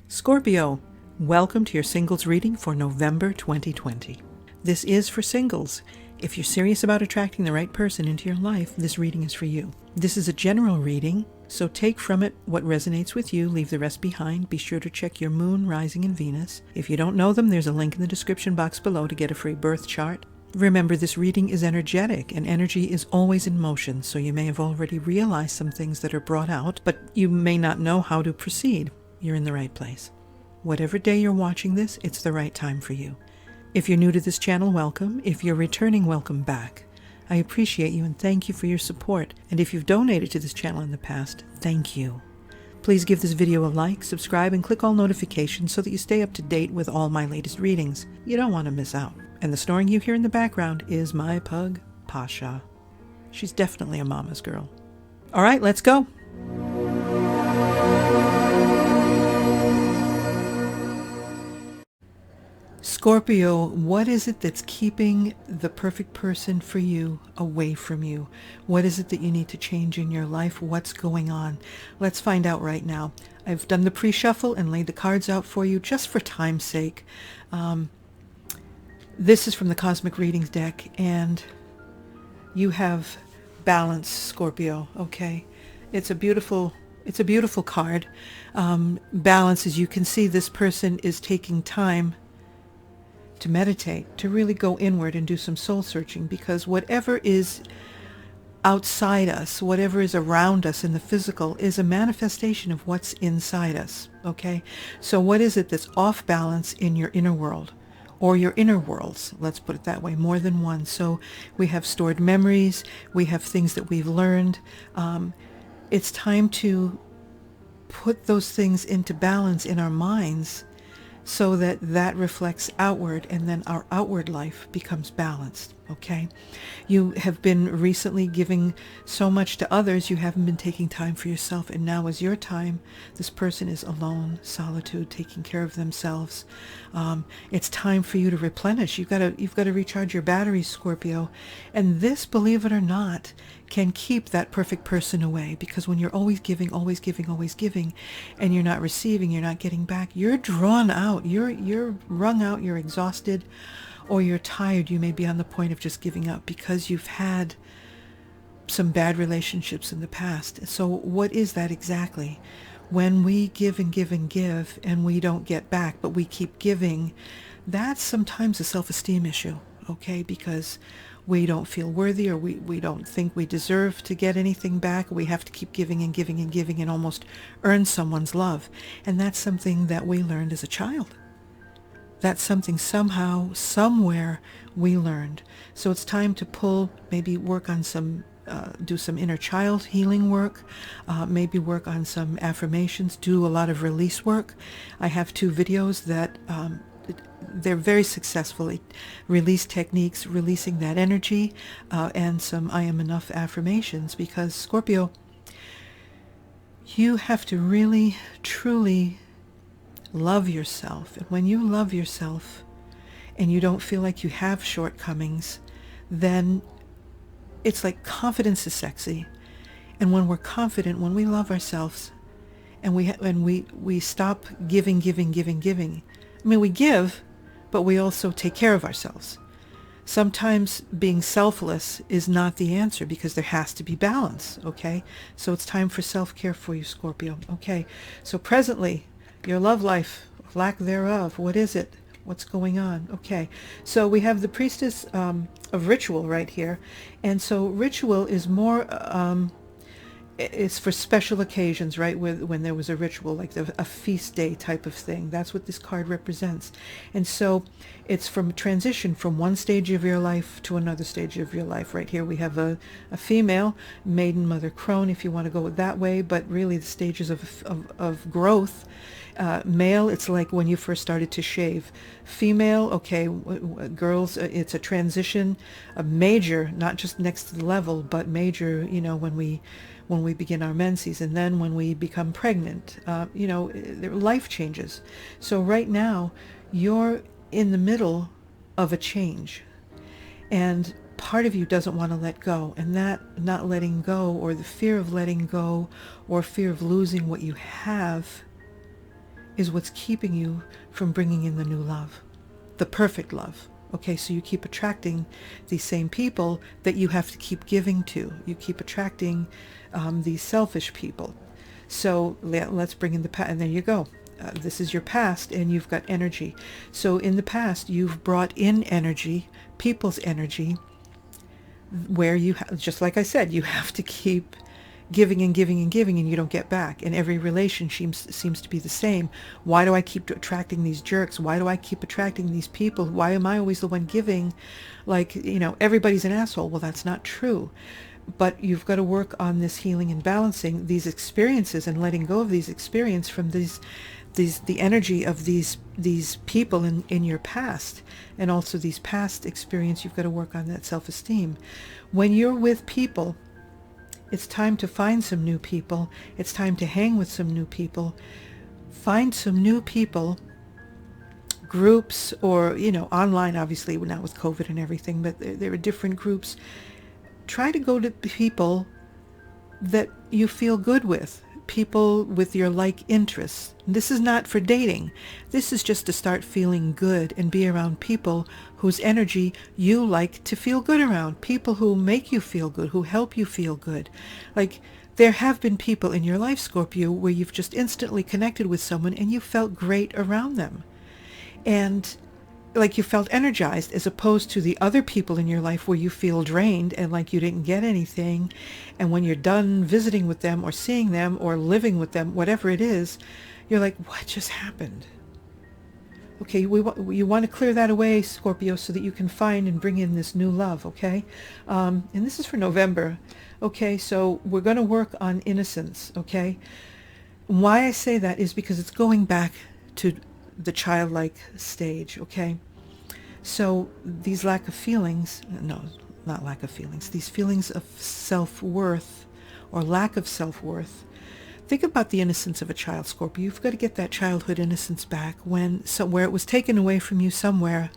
Scorpio, welcome to your singles reading for November 2020. This is for singles. If you're serious about attracting the right person into your life, this reading is for you. This is a general reading, so take from it what resonates with you, leave the rest behind. Be sure to check your moon, rising, and Venus. If you don't know them, there's a link in the description box below to get a free birth chart. Remember, this reading is energetic, and energy is always in motion, so you may have already realized some things that are brought out, but you may not know how to proceed. You're in the right place. Whatever day you're watching this, it's the right time for you. If you're new to this channel, welcome. If you're returning, welcome back. I appreciate you and thank you for your support. And if you've donated to this channel in the past, thank you. Please give this video a like, subscribe, and click all notifications so that you stay up to date with all my latest readings. You don't want to miss out. And the snoring you hear in the background is my pug, Pasha. She's definitely a mama's girl. All right, let's go. Scorpio, what is it that's keeping the perfect person for you away from you? What is it that you need to change in your life? What's going on? Let's find out right now. I've done the pre-shuffle and laid the cards out for you just for time's sake. This is from the Cosmic Readings deck, and you have balance, Scorpio, okay? It's a beautiful card. Balance, as you can see, this person is taking time to meditate, to really go inward and do some soul searching, because whatever is outside us, whatever is around us in the physical, is a manifestation of what's inside us, okay? So what is it that's off balance in your inner world, or your inner worlds? Let's put it that way, more than one. So we have stored memories, we have things that we've learned. It's time to put those things into balance in our minds, so that that reflects outward, and then our outward life becomes balanced, okay? You have been recently giving so much to others, you haven't been taking time for yourself, and now is your time. This person is alone, solitude, taking care of themselves. It's time for you to replenish. You've got to recharge your batteries, Scorpio. And this, believe it or not, can keep that perfect person away, because when you're always giving, and you're not receiving, you're not getting back, you're drawn out, you're wrung out, you're exhausted, or you're tired. You may be on the point of just giving up because you've had some bad relationships in the past. So what is that exactly? When we give and give and give and we don't get back, but we keep giving, that's sometimes a self-esteem issue, okay? Because we don't feel worthy, or we don't think we deserve to get anything back. We have to keep giving and giving and giving and almost earn someone's love. And that's something that we learned as a child. That's something somehow, somewhere we learned. So it's time to pull, maybe work on some, do some inner child healing work, maybe work on some affirmations, do a lot of release work. I have 2 videos that they're very successful. Release techniques, releasing that energy, and some I am enough affirmations, because Scorpio, you have to really, truly love yourself. And when you love yourself and you don't feel like you have shortcomings, then it's like confidence is sexy. And when we're confident, when we love ourselves, and we stop giving. I mean, we give, but we also take care of ourselves. Sometimes being selfless is not the answer, because there has to be balance, okay? So it's time for self-care for you, Scorpio, okay? So presently, your love life, lack thereof, what is it? What's going on? Okay, so we have the Priestess of Ritual right here. And so ritual is more, it's for special occasions, right? When there was a ritual, like a feast day type of thing. That's what this card represents. And so it's from transition from one stage of your life to another stage of your life. Right here we have a female, maiden, mother, crone, if you want to go that way, but really the stages of growth. Male, it's like when you first started to shave. Female, okay, girls, it's a transition, a major, not just next to the level, but major, you know, when we begin our menses, and then when we become pregnant, you know, life changes. So right now, you're in the middle of a change, and part of you doesn't want to let go, and that not letting go, or the fear of letting go, or fear of losing what you have, is what's keeping you from bringing in the new love, the perfect love. Okay, so you keep attracting these same people that you have to keep giving to. You keep attracting these selfish people. So let's bring in the past, and there you go. This is your past, and you've got energy. So in the past, you've brought in energy, people's energy, where you, just like I said, you have to keep giving and giving and giving, and you don't get back. And every relationship seems to be the same. Why do I keep attracting these jerks? Why do I keep attracting these people? Why am I always the one giving? Like, everybody's an asshole. Well, that's not true. But you've got to work on this healing and balancing these experiences and letting go of these experiences from the energy of these people in your past, and also these past experience. You've got to work on that self-esteem. When you're with people, it's time to find some new people. It's time to hang with some new people. Find some new people, groups, or, online, obviously, now with COVID and everything, but there are different groups. Try to go to people that you feel good with, people with your like interests. This is not for dating. This is just to start feeling good and be around people whose energy you like to feel good around, people who make you feel good, who help you feel good. Like, there have been people in your life, Scorpio, where you've just instantly connected with someone and you felt great around them. And like you felt energized, as opposed to the other people in your life where you feel drained and like you didn't get anything. And when you're done visiting with them or seeing them or living with them, whatever it is, you're like, what just happened? Okay, you want to clear that away, Scorpio, so that you can find and bring in this new love, okay? And this is for November. Okay, so we're going to work on innocence, okay? Why I say that is because it's going back to the childlike stage, okay? So these lack of feelings, no, not lack of feelings, these feelings of self-worth or lack of self-worth. Think about the innocence of a child, Scorpio. You've got to get that childhood innocence back where it was taken away from you somewhere,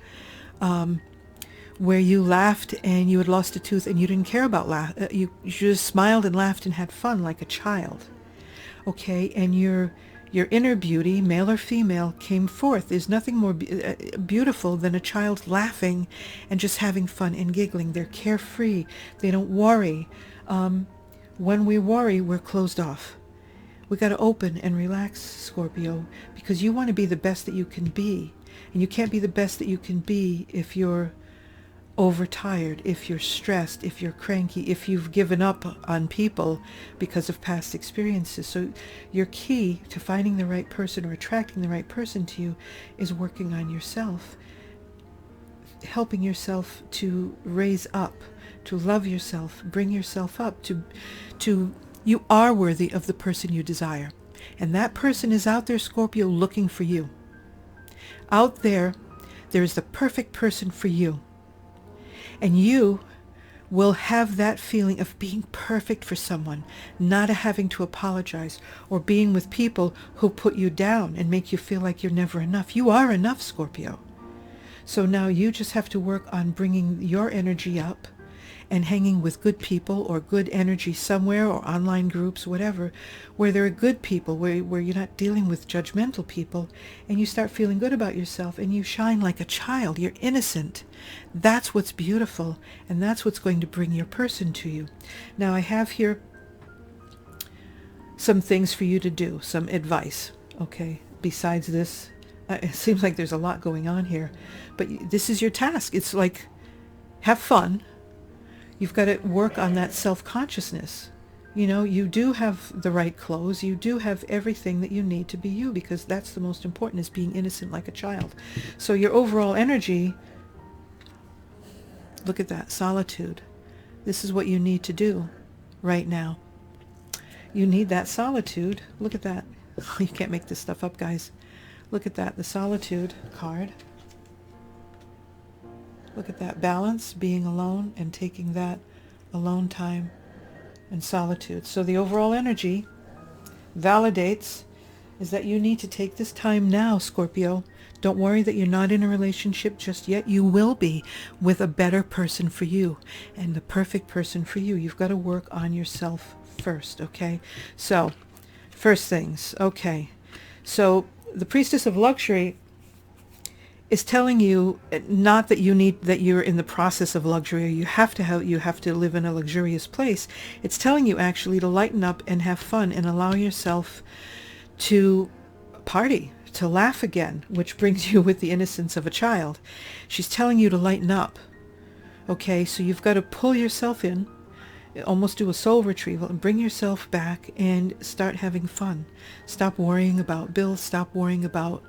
where you laughed and you had lost a tooth and you didn't care about you just smiled and laughed and had fun like a child, okay? And your inner beauty, male or female, came forth. There's nothing more beautiful than a child laughing and just having fun and giggling. They're carefree. They don't worry. When we worry, we're closed off. We got to open and relax, Scorpio, because you want to be the best that you can be. And you can't be the best that you can be if you're overtired, if you're stressed, if you're cranky, if you've given up on people because of past experiences. So your key to finding the right person or attracting the right person to you is working on yourself, helping yourself to raise up, to love yourself, bring yourself up, to you are worthy of the person you desire. And that person is out there, Scorpio, looking for you. Out there is the perfect person for you. And you will have that feeling of being perfect for someone, not having to apologize, or being with people who put you down and make you feel like you're never enough. You are enough, Scorpio. So now you just have to work on bringing your energy up and hanging with good people or good energy somewhere, or online groups, whatever, where there are good people, where you're not dealing with judgmental people, and you start feeling good about yourself and you shine like a child. You're innocent. That's what's beautiful, and that's what's going to bring your person to you. Now I have here some things for you to do, some advice, okay? Besides this, it seems like there's a lot going on here, but this is your task. It's like, have fun. You've got to work on that self-consciousness. You do have the right clothes. You do have everything that you need to be you, because that's the most important, is being innocent like a child. So your overall energy, look at that, solitude. This is what you need to do right now. You need that solitude. Look at that. You can't make this stuff up, guys. Look at that, the solitude card. Look at that balance, being alone and taking that alone time and solitude. So the overall energy validates is that you need to take this time now, Scorpio. Don't worry that you're not in a relationship just yet. You will be, with a better person for you and the perfect person for you. You've got to work on yourself first, okay? So, first things, okay. So the Priestess of Luxury is telling you not that you're in the process of luxury, or you have to live in a luxurious place. It's telling you actually to lighten up and have fun and allow yourself to party, to laugh again, which brings you with the innocence of a child. She's telling you to lighten up. Okay, so you've got to pull yourself in, almost do a soul retrieval, and bring yourself back and start having fun. Stop worrying about bills. Stop worrying about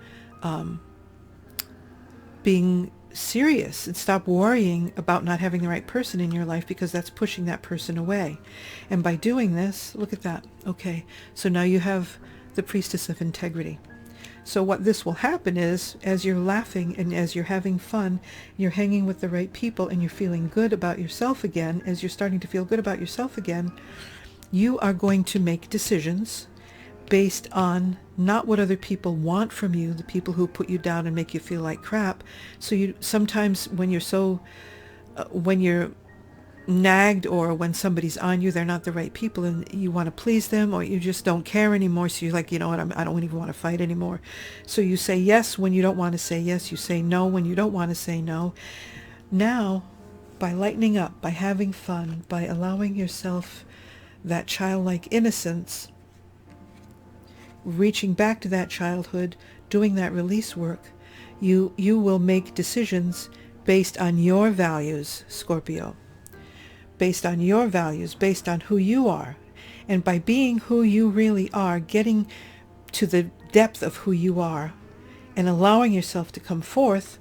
being serious, and stop worrying about not having the right person in your life, because that's pushing that person away. And by doing this, look at that. Okay, so now you have the Priestess of Integrity. So what this will happen is, as you're laughing and as you're having fun, you're hanging with the right people and you're feeling good about yourself again, as you're starting to feel good about yourself again, you are going to make decisions based on not what other people want from you, the people who put you down and make you feel like crap. So you sometimes when you're nagged, or when somebody's on you, they're not the right people and you want to please them, or you just don't care anymore, so you're like, you know what, I don't even want to fight anymore. So you say yes when you don't want to say yes, you say no when you don't want to say no. Now, by lightening up, by having fun, by allowing yourself that childlike innocence, reaching back to that childhood, doing that release work, you will make decisions based on your values, Scorpio. Based on your values, based on who you are. And by being who you really are, getting to the depth of who you are, and allowing yourself to come forth,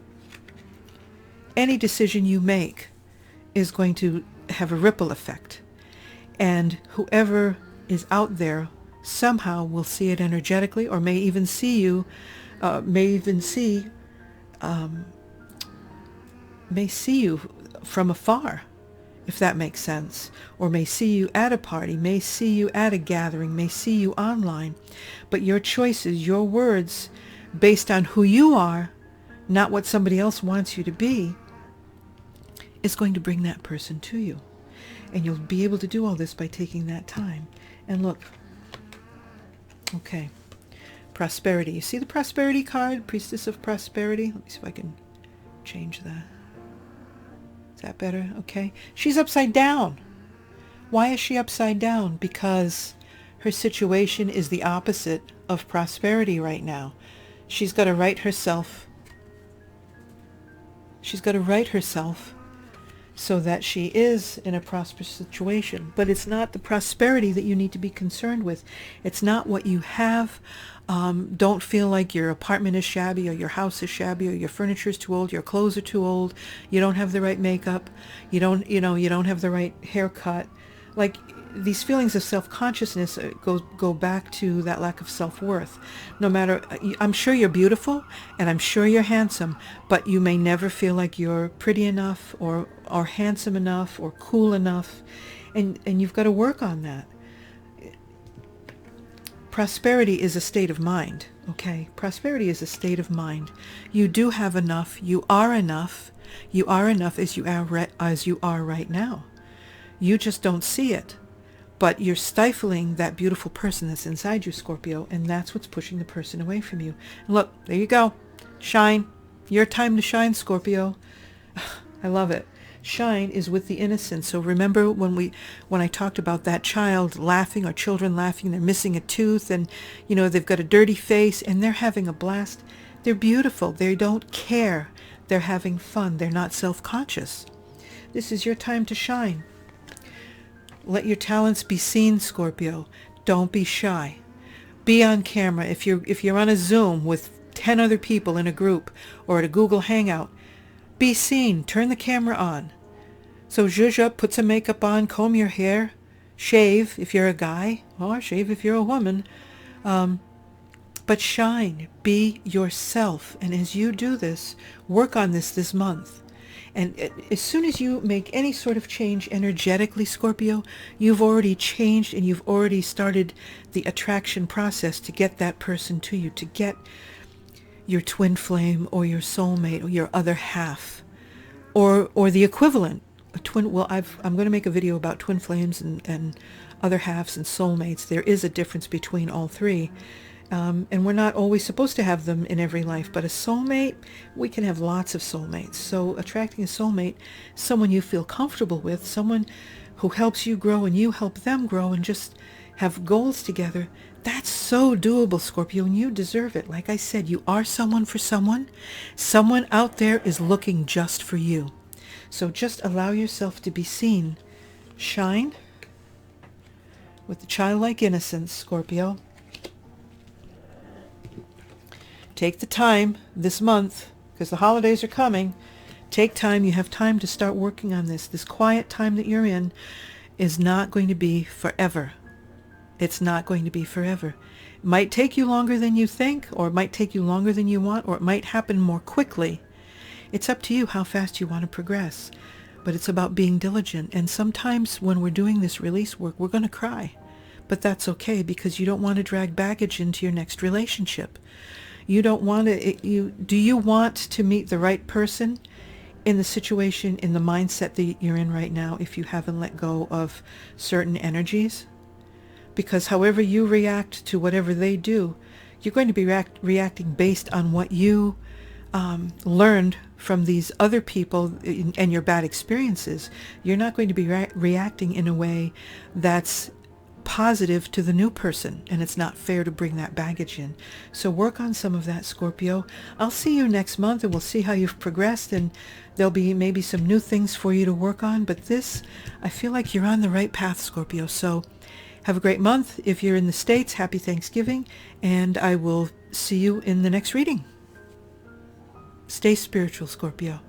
any decision you make is going to have a ripple effect. And whoever is out there somehow will see it energetically, or may even see you, may see you from afar, if that makes sense, or may see you at a party, may see you at a gathering, may see you online. But your choices, your words, based on who you are, not what somebody else wants you to be, is going to bring that person to you. And you'll be able to do all this by taking that time. And look, okay, prosperity. You see the prosperity card, Priestess of Prosperity? Let me see if I can change that. Is that better? Okay. She's upside down. Why is she upside down? Because her situation is the opposite of prosperity right now. She's got to right herself. She's got to right herself so that she is in a prosperous situation. But it's not the prosperity that you need to be concerned with. It's not what you have. Don't feel like your apartment is shabby, or your house is shabby, or your furniture is too old, your clothes are too old, you don't have the right makeup, you don't have the right haircut. Like, these feelings of self-consciousness go back to that lack of self-worth. No matter, I'm sure you're beautiful and I'm sure you're handsome, but you may never feel like you're pretty enough or handsome enough or cool enough, and you've got to work on that. Prosperity is a state of mind, okay? Prosperity is a state of mind. You do have enough. You are enough. You are enough as you are right now. You just don't see it. But you're stifling that beautiful person that's inside you, Scorpio, and that's what's pushing the person away from you. And look, there you go. Shine. Your time to shine, Scorpio. I love it. Shine is with the innocent. So remember when I talked about that child laughing, or children laughing, they're missing a tooth, and they've got a dirty face and they're having a blast. They're beautiful. They don't care. They're having fun. They're not self-conscious. This is your time to shine. Let your talents be seen, Scorpio. Don't be shy. Be on camera. If you're on a Zoom with 10 other people in a group, or at a Google Hangout, be seen. Turn the camera on. So zhuzh, put some makeup on, comb your hair, shave if you're a guy, or shave if you're a woman. But shine. Be yourself. And as you do this, work on this month. And as soon as you make any sort of change energetically, Scorpio, you've already changed, and you've already started the attraction process to get that person to you, to get your twin flame or your soulmate or your other half, or the equivalent. A twin. Well, I'm going to make a video about twin flames and other halves and soulmates. There is a difference between all three, And we're not always supposed to have them in every life, but a soulmate, we can have lots of soulmates. So attracting a soulmate, someone you feel comfortable with, someone who helps you grow and you help them grow and just have goals together, that's so doable, Scorpio, and you deserve it. Like I said, you are someone for someone. Someone out there is looking just for you. So just allow yourself to be seen. Shine with the childlike innocence, Scorpio. Take the time this month, because the holidays are coming. Take time. You have time to start working on this. This quiet time that you're in is not going to be forever. It's not going to be forever. It might take you longer than you think, or it might take you longer than you want, or it might happen more quickly. It's up to you how fast you want to progress. But it's about being diligent. And sometimes when we're doing this release work, we're going to cry. But that's okay, because you don't want to drag baggage into your next relationship. You don't want to, do you want to meet the right person in the situation, in the mindset that you're in right now, if you haven't let go of certain energies? Because however you react to whatever they do, you're going to be reacting based on what you learned from these other people and your bad experiences. You're not going to be reacting in a way that's positive to the new person, and it's not fair to bring that baggage in. So work on some of that, Scorpio. I'll see you next month, and we'll see how you've progressed, and there'll be maybe some new things for you to work on. But this, I feel like you're on the right path, Scorpio. So have a great month. If you're in the States, happy Thanksgiving, and I will see you in the next reading. Stay spiritual, Scorpio.